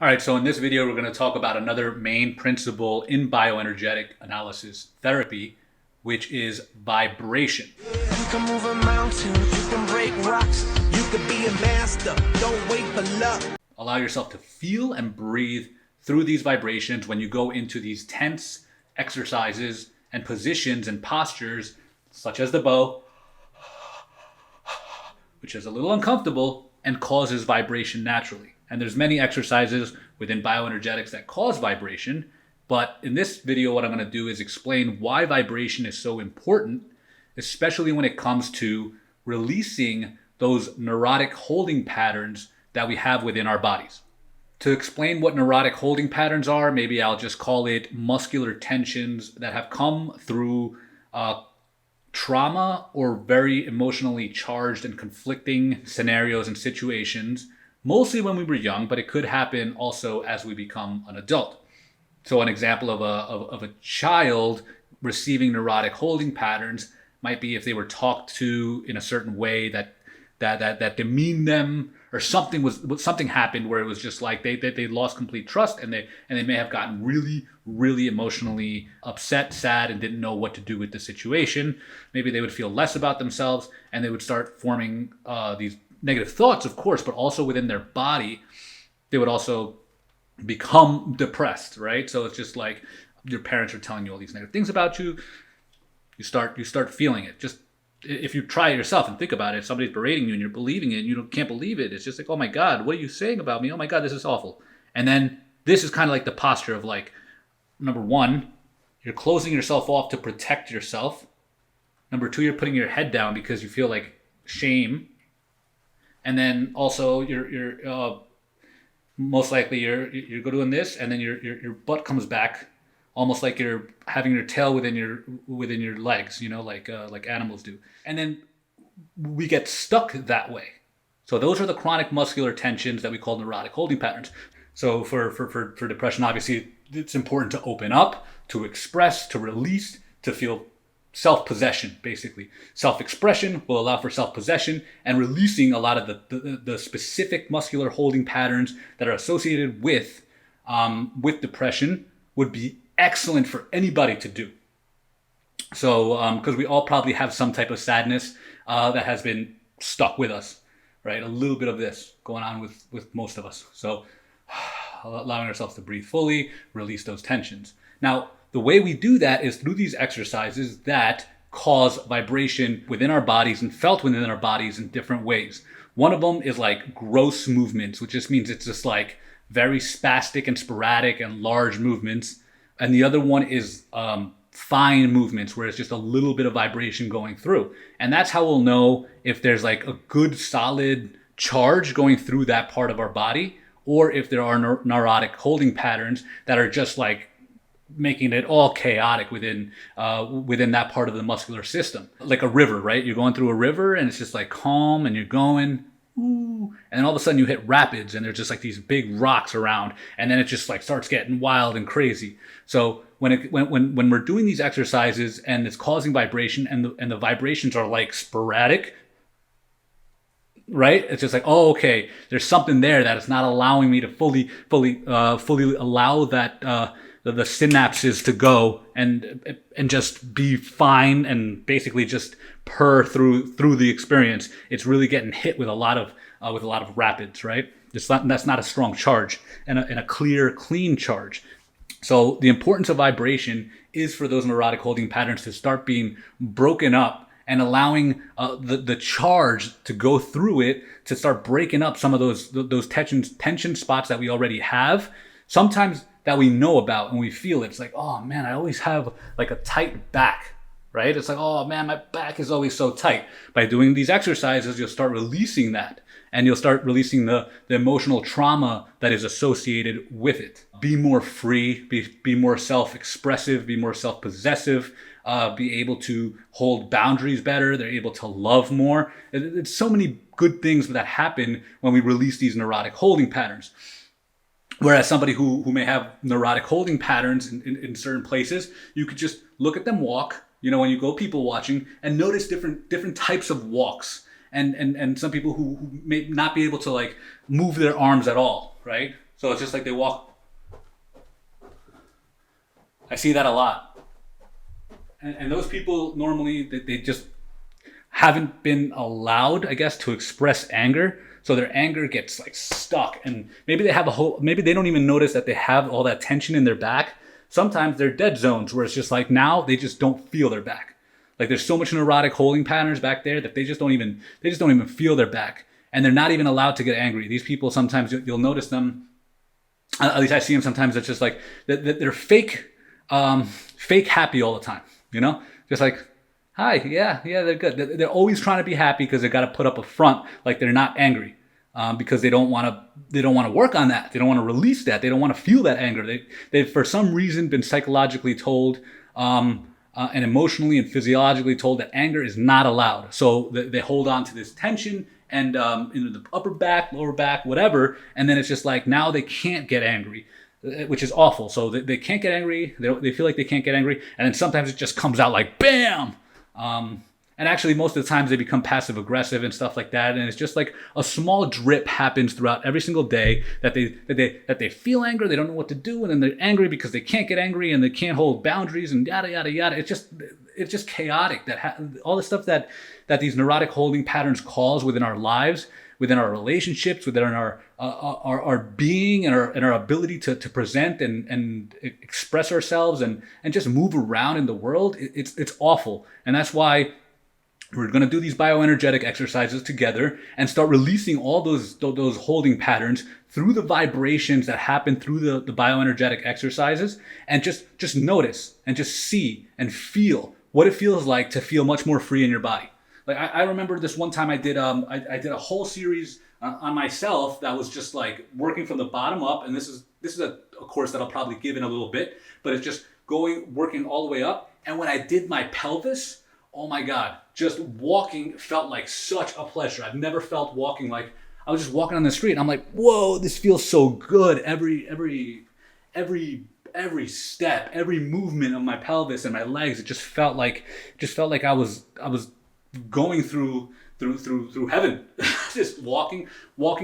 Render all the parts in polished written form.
All right, so in this video, we're going to talk about another main principle in bioenergetic analysis therapy, which is vibration. You can move a mountain, you can break rocks, you can be a master, don't wait for luck. Allow yourself to feel and breathe through these vibrations when you go into these tense exercises and positions and postures, such as the bow, which is a little uncomfortable and causes vibration naturally. And there's many exercises within bioenergetics that cause vibration, but in this video, what I'm going to do is explain why vibration is so important, especially when it comes to releasing those neurotic holding patterns that we have within our bodies. To explain what neurotic holding patterns are, maybe I'll just call it muscular tensions that have come through trauma or very emotionally charged and conflicting scenarios and situations, mostly when we were young, but it could happen also as we become an adult. So an example of a child receiving neurotic holding patterns might be if they were talked to in a certain way that demeaned them, or something happened where it was just like they lost complete trust, and they may have gotten really emotionally upset, sad, and didn't know what to do with the situation. Maybe they would feel less about themselves, and they would start forming these negative thoughts, of course, but also within their body, they would also become depressed, right? So it's just like your parents are telling you all these negative things about you. You start feeling it. Just if you try it yourself and think about it, if somebody's berating you and you're believing it and you can't believe it, it's just like, oh my God, what are you saying about me? Oh my God, this is awful. And then this is kind of like the posture of like, number one, you're closing yourself off to protect yourself. Number two, you're putting your head down because you feel like shame. And then also you're most likely you're doing this, and then your butt comes back, almost like you're having your tail within your legs, like animals do. And then we get stuck that way. So those are the chronic muscular tensions that we call neurotic holding patterns. So for depression, obviously it's important to open up, to express, to release, to feel self-possession, basically. Self-expression will allow for self-possession and releasing a lot of the specific muscular holding patterns that are associated with depression would be excellent for anybody to do. So, because we all probably have some type of sadness that has been stuck with us, right? A little bit of this going on with most of us. So, allowing ourselves to breathe fully, release those tensions. Now, the way we do that is through these exercises that cause vibration within our bodies and felt within our bodies in different ways. One of them is like gross movements, which just means it's just like very spastic and sporadic and large movements. And the other one is fine movements, where it's just a little bit of vibration going through. And that's how we'll know if there's like a good solid charge going through that part of our body, or if there are neurotic holding patterns that are just like making it all chaotic within that part of the muscular system. Like a river, right? You're going through a river and it's just like calm and you're going, ooh, and then all of a sudden you hit rapids and there's just like these big rocks around, and then it just like starts getting wild and crazy. So when we're doing these exercises and it's causing vibration, and the vibrations are like sporadic, right? It's just like, oh, okay, there's something there that is not allowing me to fully allow that the synapses to go and just be fine and basically just purr through the experience. It's really getting hit with a lot of rapids, right? That's not a strong charge and a clear, clean charge. So the importance of vibration is for those neurotic holding patterns to start being broken up and allowing the charge to go through it, to start breaking up some of those tension spots that we already have. Sometimes that we know about and we feel it. It's like, oh man, I always have like a tight back, right? It's like, oh man, my back is always so tight. By doing these exercises, you'll start releasing that, and you'll start releasing the emotional trauma that is associated with it. Be more free, be more self-expressive, be more self-possessive, be able to hold boundaries better. They're able to love more. It's so many good things that happen when we release these neurotic holding patterns. Whereas somebody who may have neurotic holding patterns in certain places, you could just look at them walk, when you go people watching, and notice different types of walks. And some people who may not be able to like move their arms at all, right? So it's just like they walk. I see that a lot. And those people normally, they just haven't been allowed, I guess, to express anger. So their anger gets like stuck, and maybe maybe they don't even notice that they have all that tension in their back. Sometimes they're dead zones where it's just like now they just don't feel their back. Like there's so much neurotic holding patterns back there that they just don't even feel their back, and they're not even allowed to get angry. These people, sometimes you'll notice them. At least I see them sometimes. It's just like they're fake happy all the time. You know, just like, hi, yeah, they're good. They're always trying to be happy because they got to put up a front like they're not angry, because they don't want to work on that. They don't want to release that. They don't want to feel that anger. They've for some reason been psychologically told, and emotionally and physiologically told that anger is not allowed. So they hold on to this tension and in the upper back, lower back, whatever, and then it's just like now they can't get angry, which is awful. So they can't get angry. They feel like they can't get angry, and then sometimes it just comes out like bam. And actually, most of the times they become passive aggressive and stuff like that. And it's just like a small drip happens throughout every single day that they feel anger. They don't know what to do, and then they're angry because they can't get angry and they can't hold boundaries and yada yada yada. It's just chaotic. All the stuff that these neurotic holding patterns cause within our lives, within our relationships, within our being and our ability to present and express ourselves and just move around in the world. It's awful, and that's why we're going to do these bioenergetic exercises together and start releasing all those holding patterns through the vibrations that happen through the bioenergetic exercises, and just notice and just see and feel what it feels like to feel much more free in your body. Like I remember this one time I did a whole series on myself that was just like working from the bottom up, and this is a course that I'll probably give in a little bit, but it's just working all the way up. And when I did my pelvis, oh my God, just walking felt like such a pleasure. I've never felt walking like I was just walking on the street and I'm like, whoa, this feels so good. Every step, every movement of my pelvis and my legs, it just felt like I was going through heaven. Just walking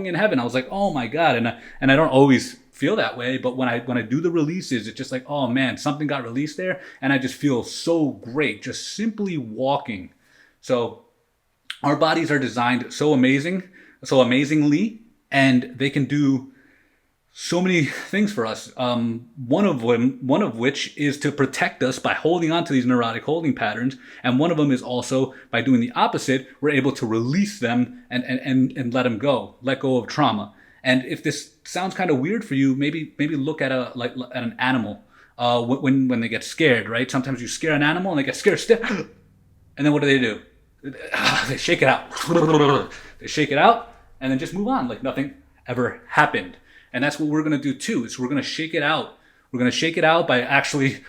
in heaven. I was like, oh my God. And I don't always feel that way, but when I do the releases, it's just like, oh man, something got released there, and I just feel so great just simply walking. So our bodies are designed so amazingly, and they can do so many things for us. One of which is to protect us by holding on to these neurotic holding patterns, and one of them is also by doing the opposite. We're able to release them and let them go, let go of trauma. And if this sounds kind of weird for you, maybe look at an animal when they get scared, right? Sometimes you scare an animal and they get scared stiff, and then what do? They shake it out. They shake it out and then just move on like nothing ever happened. And that's what we're going to do too. Is we're going to shake it out. We're going to shake it out by actually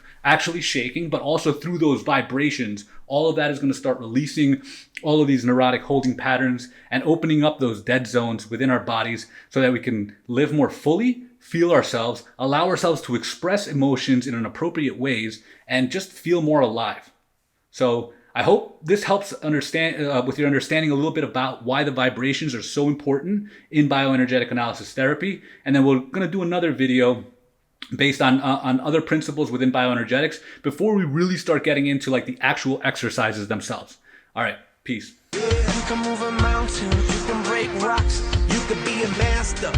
shaking, but also through those vibrations. All of that is going to start releasing all of these neurotic holding patterns and opening up those dead zones within our bodies so that we can live more fully, feel ourselves, allow ourselves to express emotions in an appropriate ways, and just feel more alive. So I hope this helps understand with your understanding a little bit about why the vibrations are so important in bioenergetic analysis therapy. And then we're going to do another video based on other principles within bioenergetics before we really start getting into like the actual exercises themselves. All right, peace. You can move a mountain, you can break rocks, you can be a master.